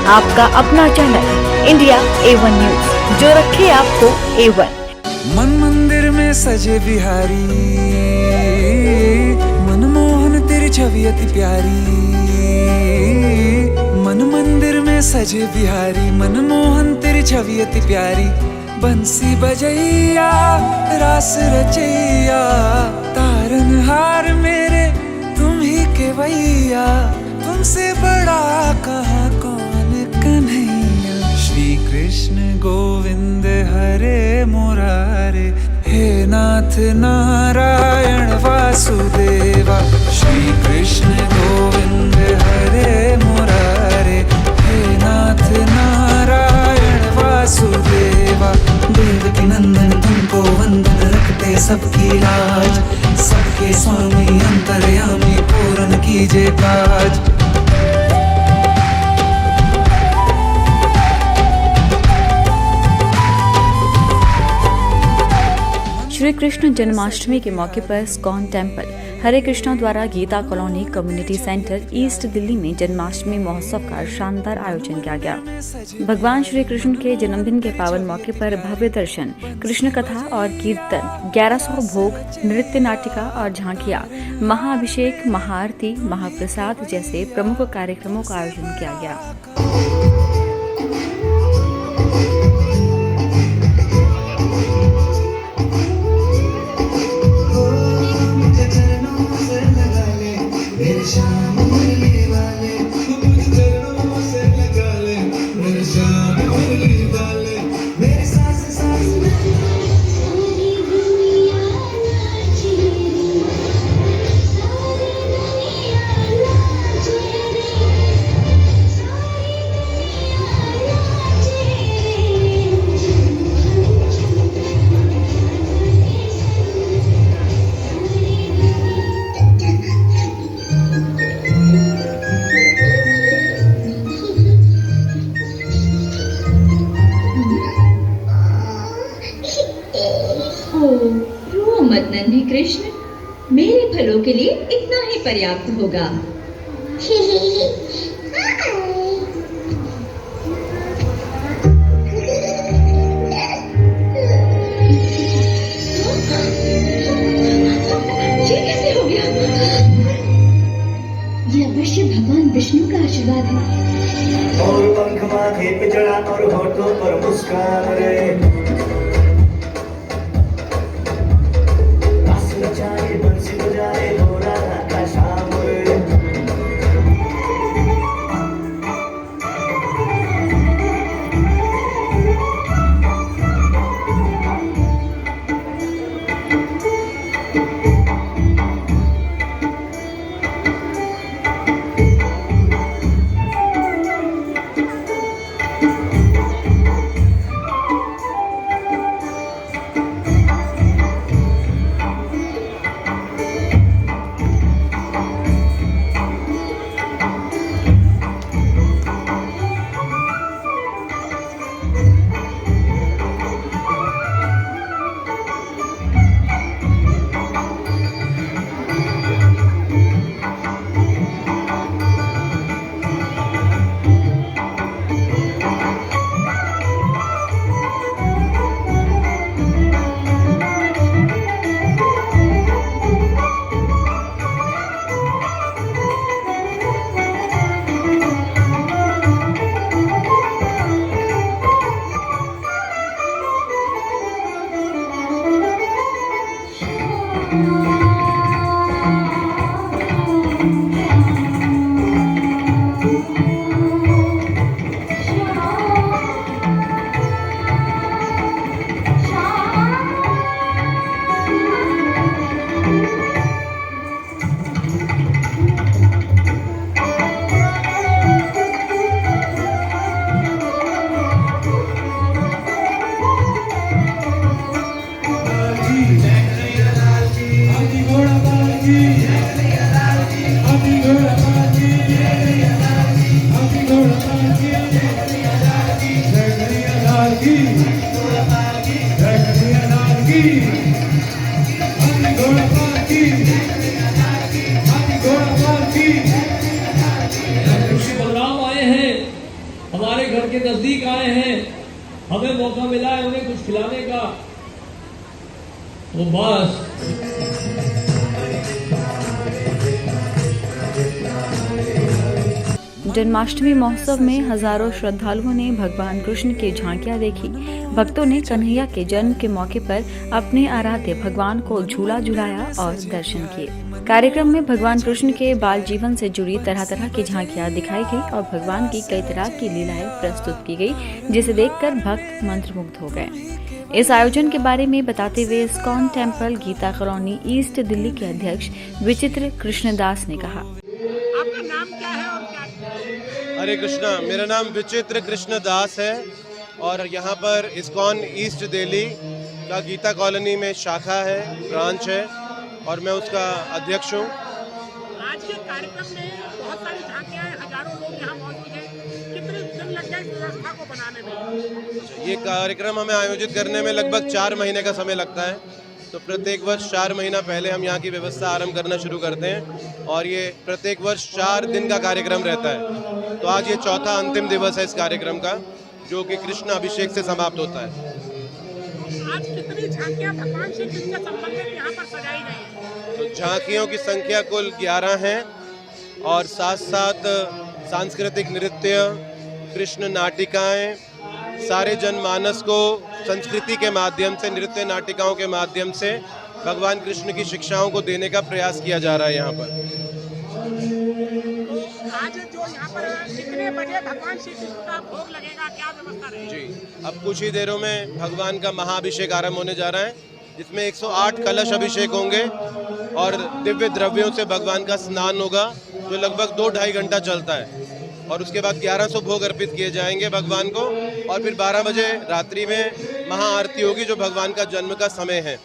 आपका अपना channel India A1 news, जो रखे आपको A1। मन मंदिर में सजे बिहारी, मनमोहन तेरी छवि अति प्यारी। मन मंदिर में सजे बिहारी, मनमोहन तेरी छवि अति प्यारी। बंसी बजैया रास रचैया, तारनहार मेरे तुम ही केवैया। तुमसे बड़ा कहाँ कौन कन्हैया। श्री कृष्ण गोविंद हरे मुरारे, हे नाथ नारायण वासुदेवा। श्री कृष्ण गोविंद हरे मुरारे, हे नाथ नारायण वासुदेवा। देव की नंदन तुमको वंदन, रखते सबकी लाज। सबके स्वामी अंतर्यामी, पूर्ण कीजिए काज। श्री कृष्ण जन्माष्टमी के मौके पर इस्कॉन टेम्पल हरे कृष्णा द्वारा Geeta colony community centre east Delhi में जन्माष्टमी महोत्सव का शानदार आयोजन किया गया। भगवान श्री कृष्ण के जन्मदिन के पावन मौके पर भव्य दर्शन, कृष्ण कथा और कीर्तन, 1100 भोग, नृत्य नाटिका और झांकियां, महाअभिषेक, महाआरती, महाप्रसाद जैसे प्रमुख कार्यक्रमों का आयोजन किया गया। रो मत नन्हे कृष्ण, मेरे भलों के लिए इतना ही पर्याप्त होगा। ये कैसे हो गया? ये अवश्य भगवान विष्णु का आशीर्वाद है। और पंख माथे पे चढ़ा और होठों पर मुस्कान रे। जाए बंसी बजाए हो रहा था शाम रे। घर के नजदीक आए हैं, हमें मौका मिला है उन्हें कुछ खिलाने का, तो बस जन्माष्टमी महोत्सव में हजारों श्रद्धालुओं ने भगवान कृष्ण की झांकियां देखी। भक्तों ने कन्हैया के जन्म के मौके पर अपने आराध्य भगवान को झूला झुलाया और दर्शन किए। कार्यक्रम में भगवान कृष्ण के बाल जीवन से जुड़ी तरह तरह की झांकियां दिखाई गई और भगवान की कई तरह की लीलाएं प्रस्तुत की गई, जिसे देखकर भक्त मंत्रमुग्ध हो गए। इस आयोजन के बारे में बताते हुए ISKCON temple Geeta colony east Delhi के अध्यक्ष विचित्र कृष्णदास ने कहा, आपका नाम क्या है और क्या? हरे कृष्णा, मेरा नाम विचित्र कृष्ण दास है और यहाँ पर इस्कॉन ईस्ट दिल्ली का गीता कॉलोनी में शाखा है, ब्रांच है और मैं उसका अध्यक्ष हूँ। आज के कार्यक्रम में बहुत सारी झांकियां हैं, हजारों लोग यहाँ मौजूद हैं। कितने दिन लग गए इस व्यवस्था को बनाने में? ये कार्यक्रम हमें आयोजित करने में लगभग 4 महीने का समय लगता है। तो प्रत्येक वर्ष 4 महीना पहले हम यहाँ की व्यवस्था आरंभ करना शुरू करते हैं और ये प्रत्येक वर्ष 4 दिन का कार्यक्रम रहता है। तो आज ये चौथा अंतिम दिवस है इस कार्यक्रम का, जो कि कृष्ण अभिषेक से समाप्त होता है। आज कितनी झांकियां भगवान श्री कृष्ण से संबंधित यहाँ पर सजाई गई हैं? तो झांकियों की संख्या कुल 11 हैं और साथ साथ सांस्कृतिक नृत्य, कृष्ण नाटिकाएं, सारे जनमानस को संस्कृति के माध्यम से, नृत्य नाटिकाओं के माध्यम से भगवान कृष्ण की शिक्षाओं को देने का प्रयास किया जा रहा है यहाँ पर। आज जो यहाँ पर कितने बजे भगवान श्री कृष्ण का भोग लगेगा, क्या व्यवस्था रहेगी? जी, अब कुछ ही देरों में भगवान का महाअभिषेक आरंभ होने जा रहा है, जिसमें 108 कलश अभिषेक होंगे और दिव्य द्रव्यों से भगवान का स्नान होगा, जो लगभग 2-2.5 घंटा चलता है और उसके बाद 1100 भोग अर्पित किए जाएंगे भगवान को और फिर 12 बजे रात्रि में महाआरती होगी, जो भगवान का जन्म का समय है।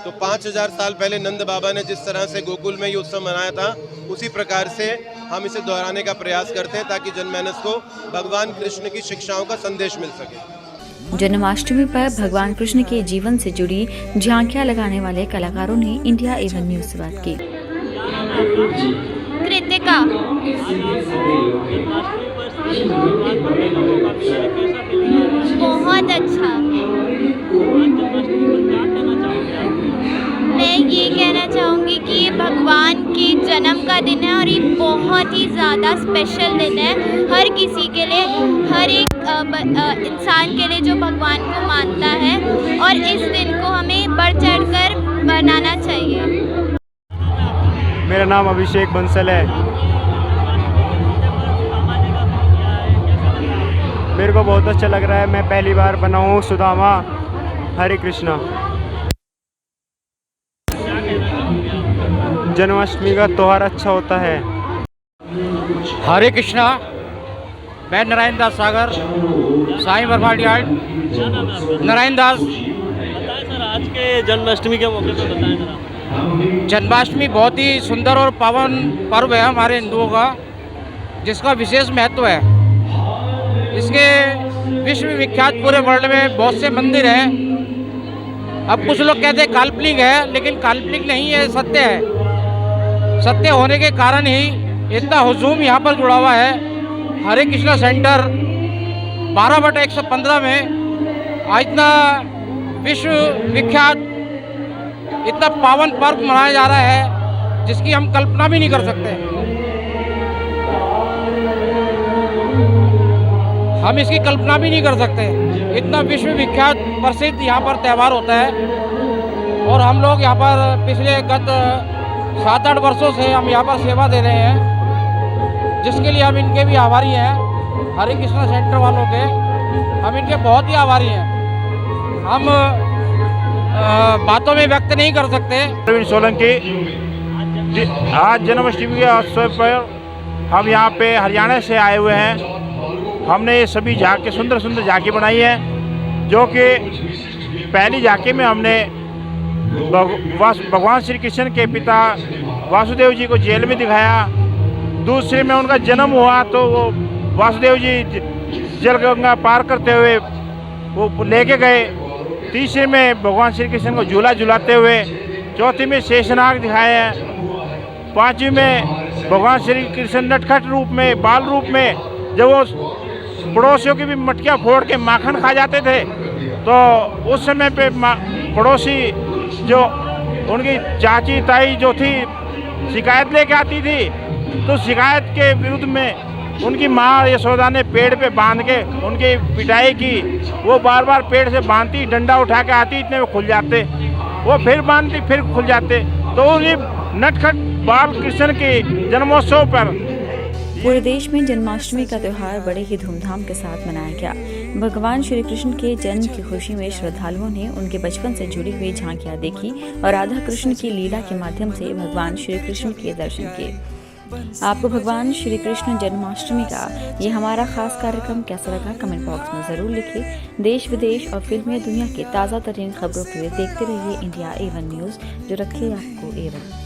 तो 5000 साल पहले नंद बाबा ने जिस तरह से गोकुल में ये उत्सव मनाया था, उसी प्रकार से हम इसे दोहराने का प्रयास करते हैं ताकि जनमानस को भगवान कृष्ण की शिक्षाओं का संदेश मिल सके। जन्माष्टमी पर भगवान कृष्ण के जीवन से जुड़ी झांकियां लगाने वाले कलाकारों ने इंडिया एवन न्यूज से बात की। कृतिका। बहुत अच्छा। मैं ये कहना चाहूँगी कि ये भगवान के जन्म का दिन है और ये बहुत ही ज़्यादा स्पेशल दिन है हर किसी के लिए, हर एक इंसान के लिए जो भगवान को मानता है, और इस दिन को हमें बढ़ चढ़कर मनाना चाहिए। मेरा नाम अभिषेक बंसल है। मेरे को बहुत अच्छा लग रहा है, मैं पहली बार बना हूँ सुदामा। हरे कृष्णा। जन्माष्टमी का त्यौहार अच्छा होता है। हरे कृष्णा। मैं नारायण दास सागर, साईं बरमाडी आर्ट। नारायण दास। बताएं सर, आज के जन्माष्टमी के मौके पर बताएं जरा। जन्माष्टमी बहुत ही सुंदर और पावन पर्व है हमारे हिंदुओं का, जिसका विशेष महत्व है। इसके विश्व विख्यात पूरे वर्ल्ड में बहुत से मंदिर हैं। अब कुछ लोग कहते हैं काल्पनिक है, लेकिन काल्पनिक नहीं है, सत्य है। सत्य होने के कारण ही इतना हुजूम यहाँ पर जुड़ा हुआ है। हरे कृष्णा सेंटर 12/115 में आज इतना विश्व विख्यात, इतना पावन पर्व मनाया जा रहा है, जिसकी हम कल्पना भी नहीं कर सकते। हम इसकी कल्पना भी नहीं कर सकते। इतना विश्व विख्यात प्रसिद्ध यहाँ पर त्यौहार होता है और हम लोग यहाँ पर पिछले गत 7-8 वर्षों से हम यहाँ पर सेवा दे रहे हैं, जिसके लिए हम इनके भी आभारी हैं। हरे कृष्णा सेंटर वालों के हम इनके बहुत ही आभारी हैं। हम बातों में व्यक्त नहीं कर सकते। प्रवीण सोलंकी। आज जन्माष्टमी के अवसर पर हम यहाँ पे हरियाणा से आए हुए हैं। हमने ये सभी झांकी, सुंदर सुंदर झांकी बनाई है, जो कि पहली झांकी में हमने भगवान श्री कृष्ण के पिता वासुदेव जी को जेल में दिखाया। दूसरे में उनका जन्म हुआ तो वो वासुदेव जी जल गंगा पार करते हुए वो लेके गए। तीसरे में भगवान श्री कृष्ण को झूला झुलाते हुए। चौथी में शेषनाग दिखाए हैं। पांचवी में भगवान श्री कृष्ण नटखट रूप में, बाल रूप में, जब वो पड़ोसियों की भी मटकियाँ फोड़ के माखन खा जाते थे। तो उस समय पे पड़ोसी जो उनकी चाची ताई जो थी शिकायत लेके आती थी, तो शिकायत के विरुद्ध में उनकी माँ यशोदा ने पेड़ पे बांध के उनकी पिटाई की। वो बार बार पेड़ से बांधती, डंडा उठा के आती, इतने में खुल जाते, वो फिर बांधती, फिर खुल जाते। तो ये नटखट बाल कृष्ण के जन्मोत्सव पर पूरे देश में जन्माष्टमी का त्यौहार बड़े ही धूमधाम के साथ मनाया गया। भगवान श्री कृष्ण के जन्म की खुशी में श्रद्धालुओं ने उनके बचपन से जुड़ी हुई झांकियां देखी और राधा कृष्ण की लीला के माध्यम से भगवान श्री कृष्ण के दर्शन किए। आपको भगवान श्री कृष्ण जन्माष्टमी का ये हमारा खास कार्यक्रम कैसा लगा, कमेंट बॉक्स में जरूर लिखें। देश विदेश और फिल्मी दुनिया की ताज़ा तरीन खबरों के लिए देखते रहिए इंडिया A1 न्यूज़, जो रखे आपको A1।